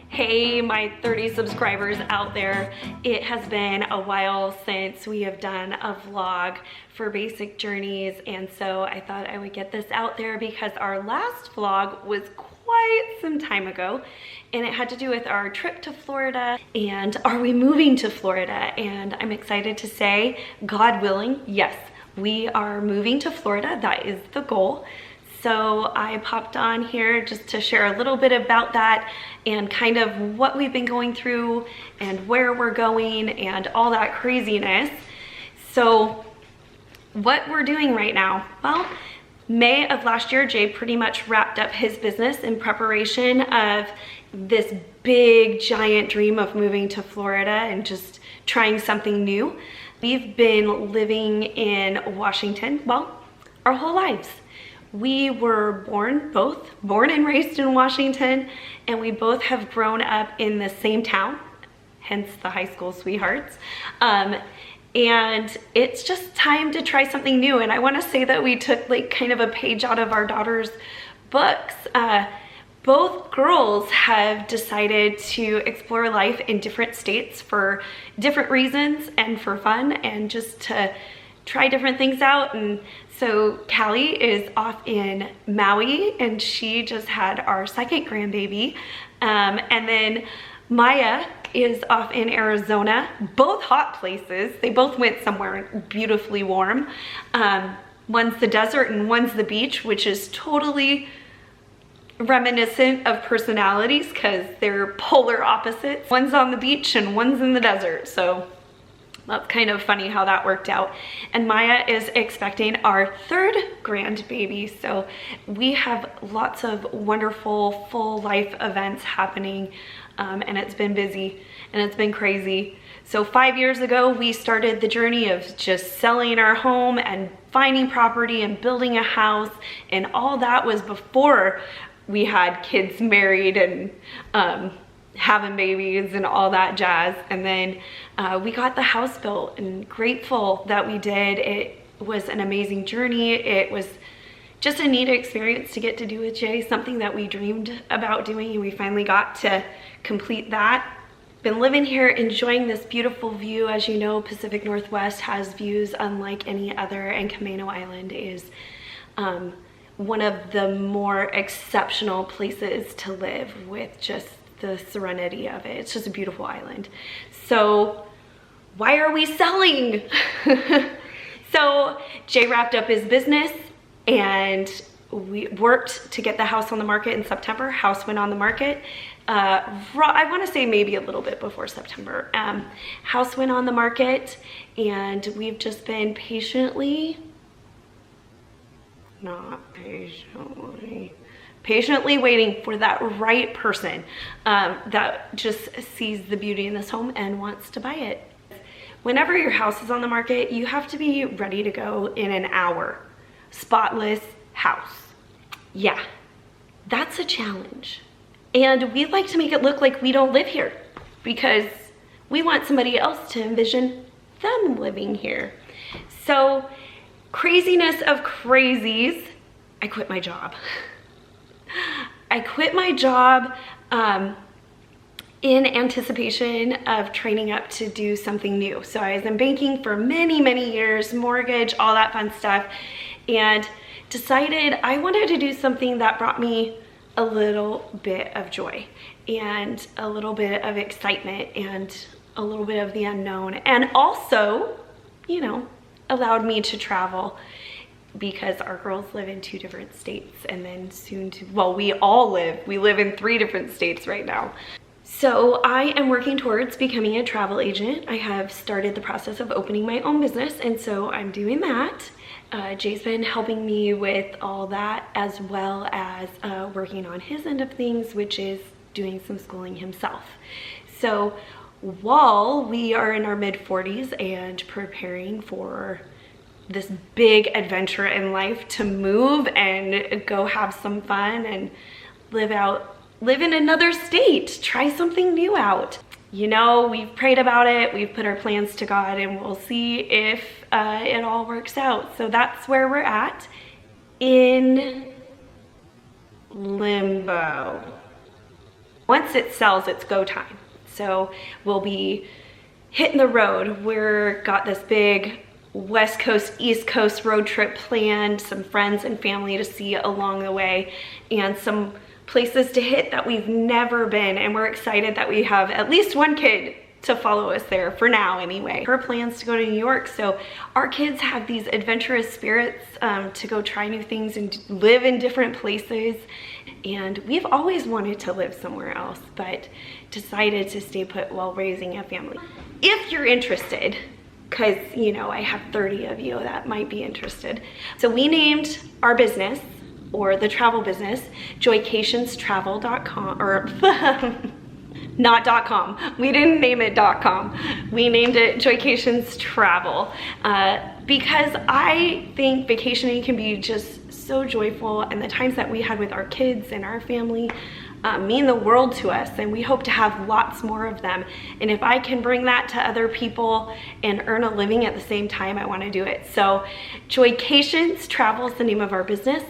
Hey, my 30 subscribers out there. It has been a while since we have done a vlog for Basic Journeys, and so I thought I would get this out there because our last vlog was quite some time ago, and it had to do with our trip to Florida and are we moving to Florida? And I'm excited to say, God willing, yes, we are moving to Florida. That is the goal. So I popped on here just to share a little bit about that and kind of what we've been going through and where we're going and all that craziness. So what we're doing right now, well, May of last year, Jay pretty much wrapped up his business in preparation of this big giant dream of moving to Florida and just trying something new. We've been living in Washington, well, our whole lives. We were both born and raised in Washington, and we both have grown up in the same town, hence the high school sweethearts. And it's just time to try something new. And I want to say that we took like kind of a page out of our daughter's books. Both girls have decided to explore life in different states for different reasons and for fun and just to try different things out. And so Callie is off in Maui, and she just had our second grandbaby. And then Maya is off in Arizona, both hot places. They both went somewhere beautifully warm. One's the desert and one's the beach, which is totally reminiscent of personalities because they're polar opposites. One's on the beach and one's in the desert. So that's kind of funny how that worked out. And Maya is expecting our third grandbaby. So we have lots of wonderful full life events happening, and it's been busy and it's been crazy. So 5 years ago, we started the journey of just selling our home and finding property and building a house. And all that was before we had kids married and having babies and all that jazz. And then we got the house built, and grateful that we did. It was an amazing journey. It was just a neat experience to get to do with Jay, something that we dreamed about doing, and we finally got to complete that. Been living here, enjoying this beautiful view. As you know, Pacific Northwest has views unlike any other, and Camano Island is one of the more exceptional places to live with just the serenity of it. It's just a beautiful island. So why are we selling? So Jay wrapped up his business and we worked to get the house on the market in September. House went on the market. I want to say maybe a little bit before September. House went on the market, and we've just been patiently waiting for that right person that just sees the beauty in this home and wants to buy it. Whenever your house is on the market, you have to be ready to go in an hour. Spotless house. Yeah, that's a challenge. And we like to make it look like we don't live here because we want somebody else to envision them living here. So, craziness of crazies, I quit my job. I quit my job in anticipation of training up to do something new. So I was in banking for many, many years, mortgage, all that fun stuff, and decided I wanted to do something that brought me a little bit of joy and a little bit of excitement and a little bit of the unknown, and also, you know, allowed me to travel, because our girls live in 2 different states, and then soon to, well, we live in 3 different states right now. So I am working towards becoming a travel agent. I have started the process of opening my own business, and so I'm doing that. Jay's been helping me with all that, as well as working on his end of things, which is doing some schooling himself. So while we are in our mid-40s and preparing for this big adventure in life to move and go have some fun and live in another state, try something new out. You know, we've prayed about it, we've put our plans to God, and we'll see if it all works out. So that's where we're at, in limbo. Once it sells, it's go time. So we'll be hitting the road. We're got this big West Coast, East Coast road trip planned, some friends and family to see along the way, and some places to hit that we've never been. And we're excited that we have at least one kid to follow us there, for now anyway. Her plans to go to New York, so our kids have these adventurous spirits to go try new things and live in different places. And we've always wanted to live somewhere else, but decided to stay put while raising a family. If you're interested, because you know I have 30 of you that might be interested. So we named our business, or the travel business, joycationstravel.com, or not .com. We didn't name it .com. We named it Joycations Travel because I think vacationing can be just so joyful, and the times that we had with our kids and our family mean the world to us, and we hope to have lots more of them. And if I can bring that to other people and earn a living at the same time, I want to do it. So Joycations Travel is the name of our business,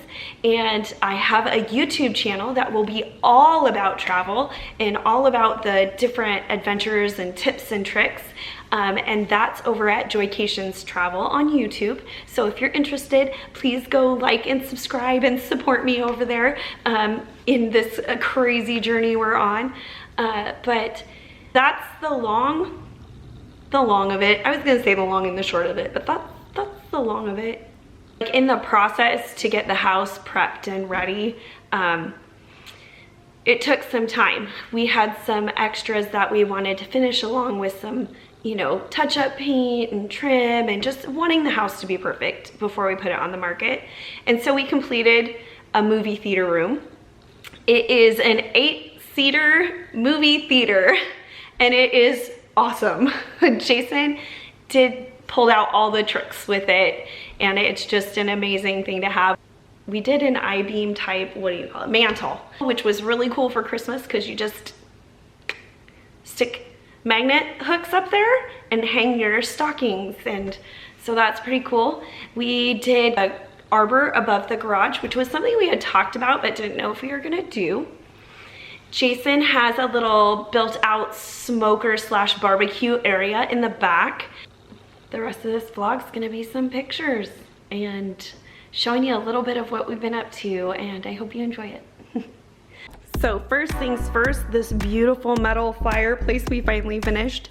and I have a YouTube channel that will be all about travel and all about the different adventures and tips and tricks. And that's over at Joycations Travel on YouTube. So if you're interested, please go like and subscribe and support me over there in this crazy journey we're on. But that's the long of it. I was gonna say the long and the short of it, but that's the long of it. Like, in the process to get the house prepped and ready, it took some time. We had some extras that we wanted to finish, along with some, you know, touch-up paint and trim, and just wanting the house to be perfect before we put it on the market. And so we completed a movie theater room. It is an 8-seater movie theater, and it is awesome. Jason pulled out all the tricks with it, and it's just an amazing thing to have. We did an I-beam type, what do you call it, mantle, which was really cool for Christmas, because you just stick magnet hooks up there and hang your stockings, and so that's pretty cool. We did an arbor above the garage, which was something we had talked about but didn't know if we were gonna do. Jason has a little built out smoker / barbecue area in the back. The rest of this vlog is gonna be some pictures and showing you a little bit of what we've been up to, and I hope you enjoy it. So first things first, this beautiful metal fireplace we finally finished.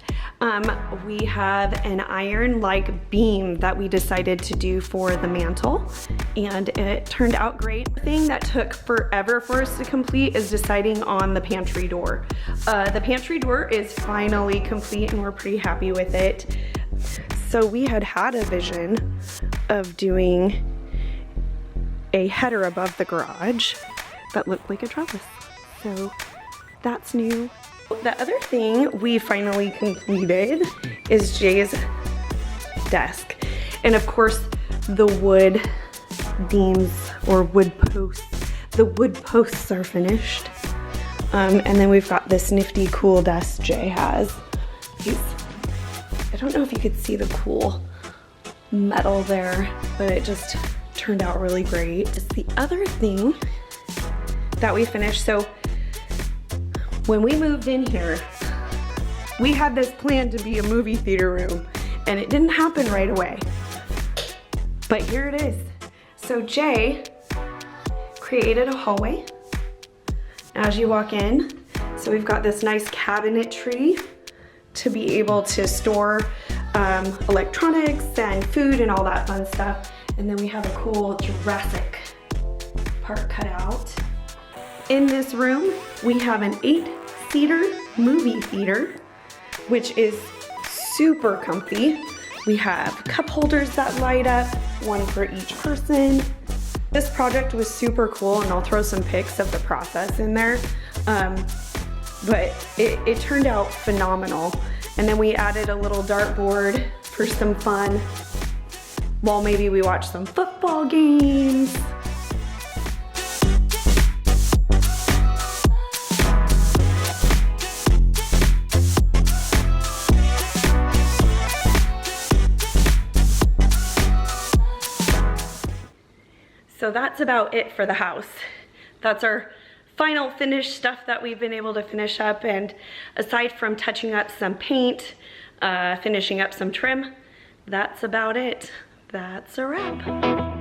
We have an iron-like beam that we decided to do for the mantle, and it turned out great. The thing that took forever for us to complete is deciding on the pantry door. The pantry door is finally complete, and we're pretty happy with it. So we had a vision of doing a header above the garage that looked like a trellis. So that's new. The other thing we finally completed is Jay's desk. And of course, the wood beams or wood posts. The wood posts are finished. And then we've got this nifty cool desk Jay has. I don't know if you could see the cool metal there, but it just turned out really great. The other thing that we finished, so when we moved in here, we had this plan to be a movie theater room, and it didn't happen right away. But here it is. So Jay created a hallway as you walk in. So we've got this nice cabinetry to be able to store electronics and food and all that fun stuff. And then we have a cool Jurassic Park cut out. In this room, we have an 8-seater movie theater, which is super comfy. We have cup holders that light up, one for each person. This project was super cool, and I'll throw some pics of the process in there. But it turned out phenomenal. And then we added a little dartboard for some fun while maybe we watch some football games. So that's about it for the house. That's our final finished stuff that we've been able to finish up. And aside from touching up some paint, finishing up some trim, that's about it. That's a wrap.